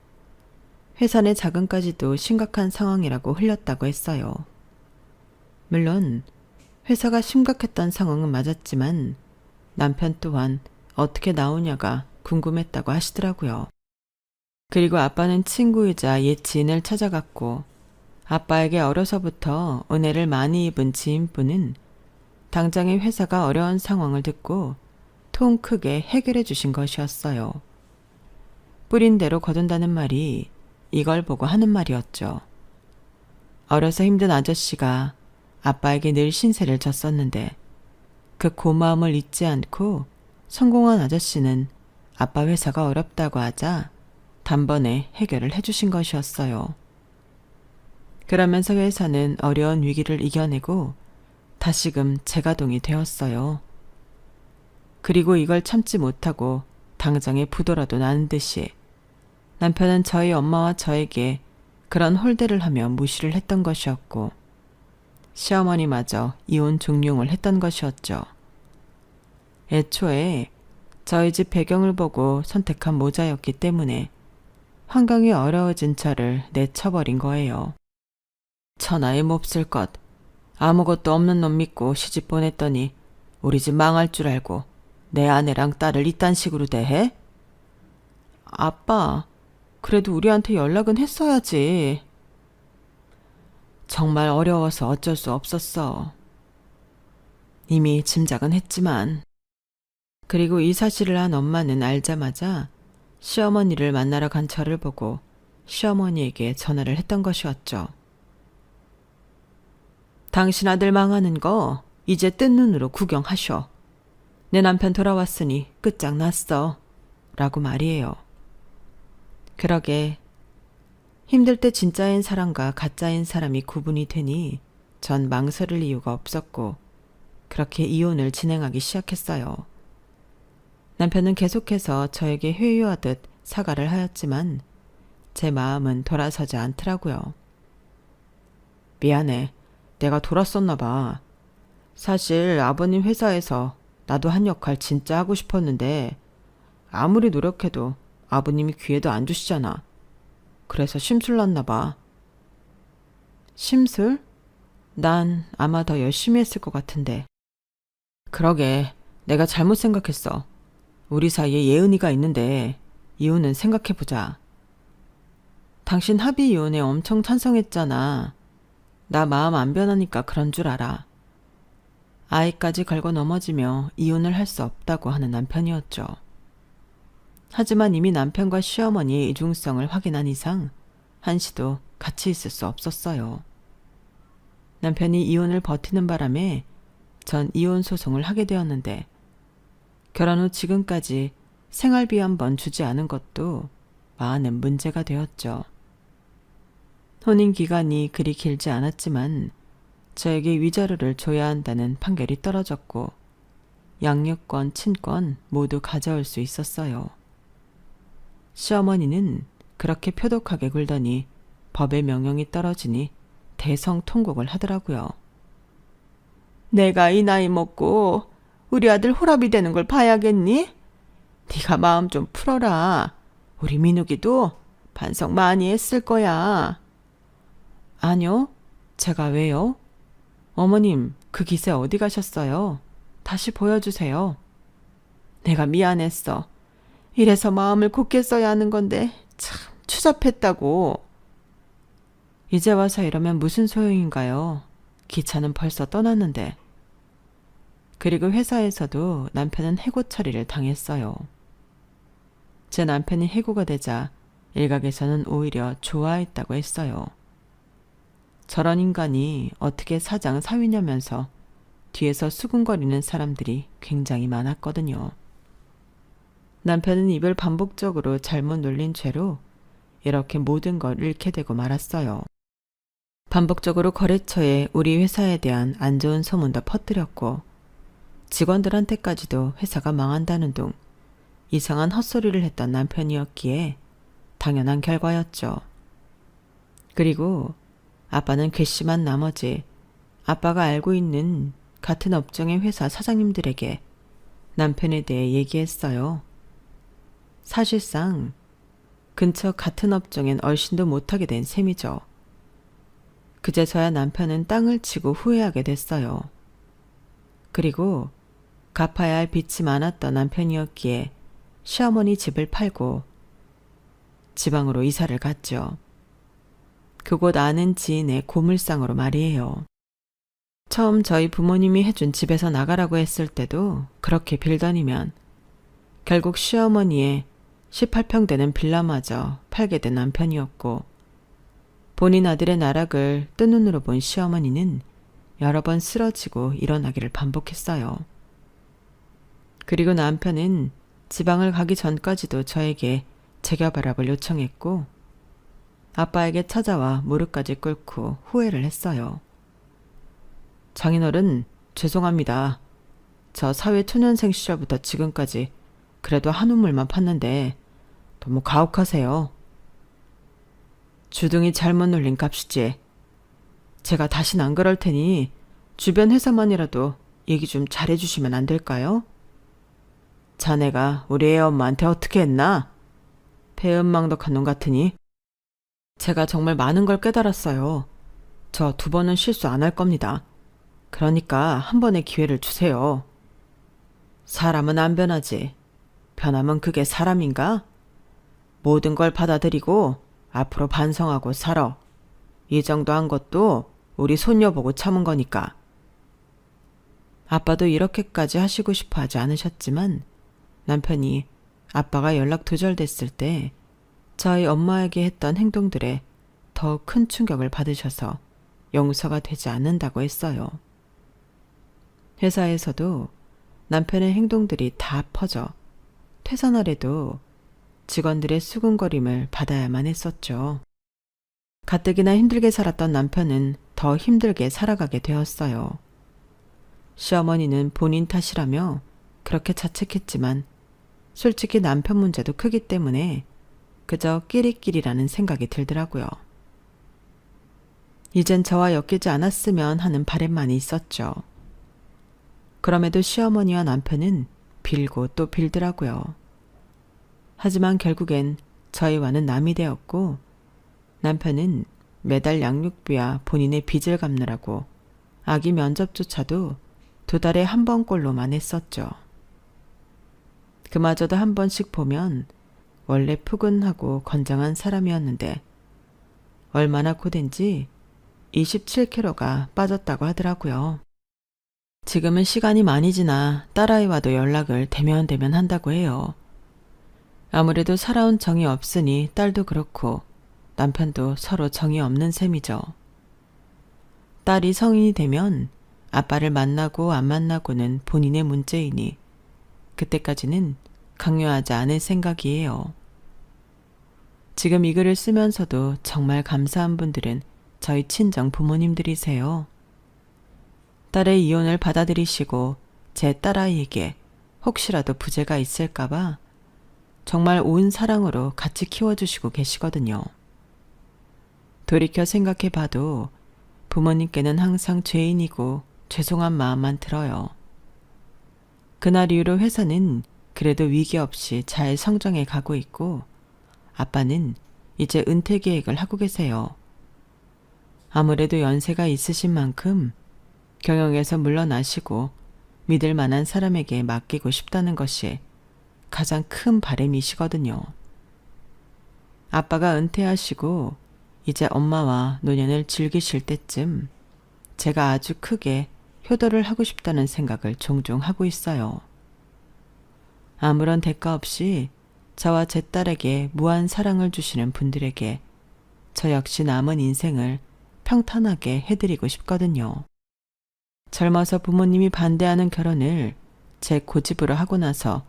회사 내 자금까지도 심각한 상황이라고 흘렸다고 했어요. 물론 회사가 심각했던 상황은 맞았지만 남편 또한 어떻게 나오냐가 궁금했다고 하시더라고요. 그리고 아빠는 친구이자 옛 지인을 찾아갔고 아빠에게 어려서부터 은혜를 많이 입은 지인분은 당장의 회사가 어려운 상황을 듣고 통 크게 해결해 주신 것이었어요. 뿌린 대로 거둔다는 말이 이걸 보고 하는 말이었죠. 어려서 힘든 아저씨가 아빠에게 늘 신세를 졌었는데 그 고마움을 잊지 않고 성공한 아저씨는 아빠 회사가 어렵다고 하자 단번에 해결을 해주신 것이었어요. 그러면서 회사는 어려운 위기를 이겨내고 다시금 재가동이 되었어요. 그리고 이걸 참지 못하고 당장에 부도라도 나는 듯이 남편은 저희 엄마와 저에게 그런 홀대를 하며 무시를 했던 것이었고 시어머니마저 이혼 종용을 했던 것이었죠. 애초에 저희 집 배경을 보고 선택한 모자였기 때문에 환경이 어려워진 저를 내쳐버린 거예요. 천하의 몹쓸 것. 아무것도 없는 놈 믿고 시집 보냈더니 우리 집 망할 줄 알고 내 아내랑 딸을 이딴 식으로 대해? 아빠, 그래도 우리한테 연락은 했어야지. 정말 어려워서 어쩔 수 없었어. 이미 짐작은 했지만. 그리고 이 사실을 한 엄마는 알자마자 시어머니를 만나러 간 저를 보고 시어머니에게 전화를 했던 것이었죠. 당신 아들 망하는 거 이제 뜬 눈으로 구경하셔. 내 남편 돌아왔으니 끝장났어. 라고 말이에요. 그러게 힘들 때 진짜인 사람과 가짜인 사람이 구분이 되니 전 망설일 이유가 없었고 그렇게 이혼을 진행하기 시작했어요. 남편은 계속해서 저에게 회유하듯 사과를 하였지만 제 마음은 돌아서지 않더라고요. 미안해. 내가 돌았었나 봐. 사실 아버님 회사에서 나도 한 역할 진짜 하고 싶었는데 아무리 노력해도 아버님이 귀에도 안 주시잖아. 그래서 심술났나 봐. 심술? 난 아마 더 열심히 했을 것 같은데. 그러게, 내가 잘못 생각했어. 우리 사이에 예은이가 있는데 이혼은 생각해보자. 당신 합의 이혼에 엄청 찬성했잖아. 나 마음 안 변하니까 그런 줄 알아. 아이까지 걸고 넘어지며 이혼을 할 수 없다고 하는 남편이었죠. 하지만 이미 남편과 시어머니의 이중성을 확인한 이상 한시도 같이 있을 수 없었어요. 남편이 이혼을 버티는 바람에 전 이혼 소송을 하게 되었는데 결혼 후 지금까지 생활비 한 번 주지 않은 것도 많은 문제가 되었죠. 혼인 기간이 그리 길지 않았지만 저에게 위자료를 줘야 한다는 판결이 떨어졌고 양육권, 친권 모두 가져올 수 있었어요. 시어머니는 그렇게 표독하게 굴더니 법의 명령이 떨어지니 대성통곡을 하더라고요. 내가 이 나이 먹고 우리 아들 홀압이 되는 걸 봐야겠니? 네가 마음 좀 풀어라. 우리 민욱이도 반성 많이 했을 거야. 아니요. 제가 왜요? 어머님, 그 기세 어디 가셨어요? 다시 보여주세요. 내가 미안했어. 이래서 마음을 굳게 써야 하는 건데 참 추잡했다고. 이제 와서 이러면 무슨 소용인가요? 기차는 벌써 떠났는데. 그리고 회사에서도 남편은 해고 처리를 당했어요. 제 남편이 해고가 되자 일각에서는 오히려 좋아했다고 했어요. 저런 인간이 어떻게 사장 사위냐면서 뒤에서 수군거리는 사람들이 굉장히 많았거든요. 남편은 입을 반복적으로 잘못 놀린 죄로 이렇게 모든 걸 잃게 되고 말았어요. 반복적으로 거래처에 우리 회사에 대한 안 좋은 소문도 퍼뜨렸고 직원들한테까지도 회사가 망한다는 둥 이상한 헛소리를 했던 남편이었기에 당연한 결과였죠. 그리고 아빠는 괘씸한 나머지 아빠가 알고 있는 같은 업종의 회사 사장님들에게 남편에 대해 얘기했어요. 사실상 근처 같은 업종엔 얼씬도 못하게 된 셈이죠. 그제서야 남편은 땅을 치고 후회하게 됐어요. 그리고 갚아야 할 빚이 많았던 남편이었기에 시어머니 집을 팔고 지방으로 이사를 갔죠. 그곳 아는 지인의 고물상으로 말이에요. 처음 저희 부모님이 해준 집에서 나가라고 했을 때도 그렇게 빌더니면 결국 시어머니의 18평 되는 빌라마저 팔게 된 남편이었고 본인 아들의 나락을 뜬 눈으로 본 시어머니는 여러 번 쓰러지고 일어나기를 반복했어요. 그리고 남편은 지방을 가기 전까지도 저에게 재결합을 요청했고 아빠에게 찾아와 무릎까지 꿇고 후회를 했어요. 장인어른, 죄송합니다. 저 사회초년생 시절부터 지금까지 그래도 한 우물만 팠는데 너무 가혹하세요. 주둥이 잘못 눌린 값이지. 제가 다신 안 그럴 테니 주변 회사만이라도 얘기 좀 잘해주시면 안 될까요? 자네가 우리 애 엄마한테 어떻게 했나? 배은망덕한 놈 같으니. 제가 정말 많은 걸 깨달았어요. 저 2번은 실수 안 할 겁니다. 그러니까 한 번의 기회를 주세요. 사람은 안 변하지. 변하면 그게 사람인가? 모든 걸 받아들이고 앞으로 반성하고 살아. 이 정도 한 것도 우리 손녀 보고 참은 거니까. 아빠도 이렇게까지 하시고 싶어 하지 않으셨지만 남편이 아빠가 연락 두절됐을 때 저희 엄마에게 했던 행동들에 더 큰 충격을 받으셔서 용서가 되지 않는다고 했어요. 회사에서도 남편의 행동들이 다 퍼져 퇴사날에도 직원들의 수군거림을 받아야만 했었죠. 가뜩이나 힘들게 살았던 남편은 더 힘들게 살아가게 되었어요. 시어머니는 본인 탓이라며 그렇게 자책했지만 솔직히 남편 문제도 크기 때문에 그저 끼리끼리라는 생각이 들더라고요. 이젠 저와 엮이지 않았으면 하는 바람만이 있었죠. 그럼에도 시어머니와 남편은 빌고 또 빌더라고요. 하지만 결국엔 저희와는 남이 되었고 남편은 매달 양육비와 본인의 빚을 갚느라고 아기 면접조차도 2달에 한 번꼴로만 했었죠. 그마저도 한 번씩 보면 원래 푸근하고 건장한 사람이었는데 얼마나 고된지 27kg가 빠졌다고 하더라고요. 지금은 시간이 많이 지나 딸아이와도 연락을 대면대면 한다고 해요. 아무래도 살아온 정이 없으니 딸도 그렇고 남편도 서로 정이 없는 셈이죠. 딸이 성인이 되면 아빠를 만나고 안 만나고는 본인의 문제이니 그때까지는 강요하지 않을 생각이에요. 지금 이 글을 쓰면서도 정말 감사한 분들은 저희 친정 부모님들이세요. 딸의 이혼을 받아들이시고 제 딸아이에게 혹시라도 부재가 있을까봐 정말 온 사랑으로 같이 키워주시고 계시거든요. 돌이켜 생각해봐도 부모님께는 항상 죄인이고 죄송한 마음만 들어요. 그날 이후로 회사는 그래도 위기 없이 잘 성장해 가고 있고 아빠는 이제 은퇴 계획을 하고 계세요. 아무래도 연세가 있으신 만큼 경영에서 물러나시고 믿을 만한 사람에게 맡기고 싶다는 것이 가장 큰 바람이시거든요. 아빠가 은퇴하시고 이제 엄마와 노년을 즐기실 때쯤 제가 아주 크게 효도를 하고 싶다는 생각을 종종 하고 있어요. 아무런 대가 없이 저와 제 딸에게 무한 사랑을 주시는 분들에게 저 역시 남은 인생을 평탄하게 해드리고 싶거든요. 젊어서 부모님이 반대하는 결혼을 제 고집으로 하고 나서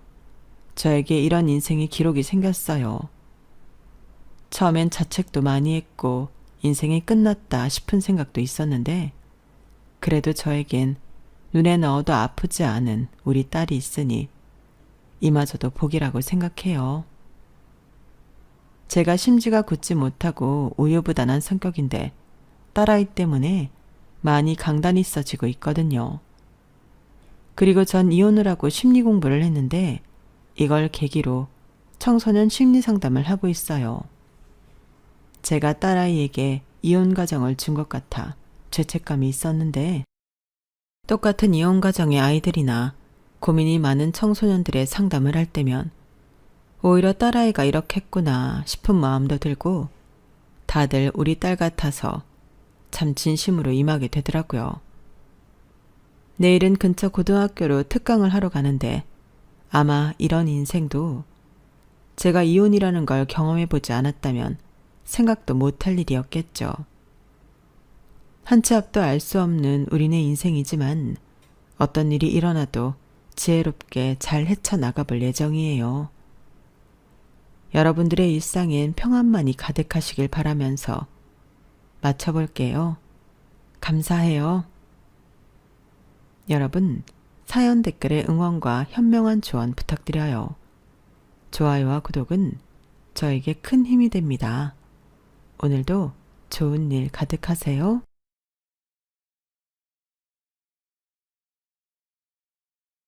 저에게 이런 인생의 기록이 생겼어요. 처음엔 자책도 많이 했고 인생이 끝났다 싶은 생각도 있었는데 그래도 저에겐 눈에 넣어도 아프지 않은 우리 딸이 있으니 이마저도 복이라고 생각해요. 제가 심지가 굳지 못하고 우유부단한 성격인데 딸아이 때문에 많이 강단이 써지고 있거든요. 그리고 전 이혼을 하고 심리 공부를 했는데 이걸 계기로 청소년 심리 상담을 하고 있어요. 제가 딸아이에게 이혼 가정을 준 것 같아 죄책감이 있었는데 똑같은 이혼 가정의 아이들이나 고민이 많은 청소년들의 상담을 할 때면 오히려 딸아이가 이렇게 했구나 싶은 마음도 들고 다들 우리 딸 같아서 참 진심으로 임하게 되더라고요. 내일은 근처 고등학교로 특강을 하러 가는데 아마 이런 인생도 제가 이혼이라는 걸 경험해보지 않았다면 생각도 못할 일이었겠죠. 한 치 앞도 알 수 없는 우리네 인생이지만 어떤 일이 일어나도 지혜롭게 잘 헤쳐나가볼 예정이에요. 여러분들의 일상엔 평안만이 가득하시길 바라면서 마쳐볼게요. 감사해요. 여러분, 사연 댓글에 응원과 현명한 조언 부탁드려요. 좋아요와 구독은 저에게 큰 힘이 됩니다. 오늘도 좋은 일 가득하세요.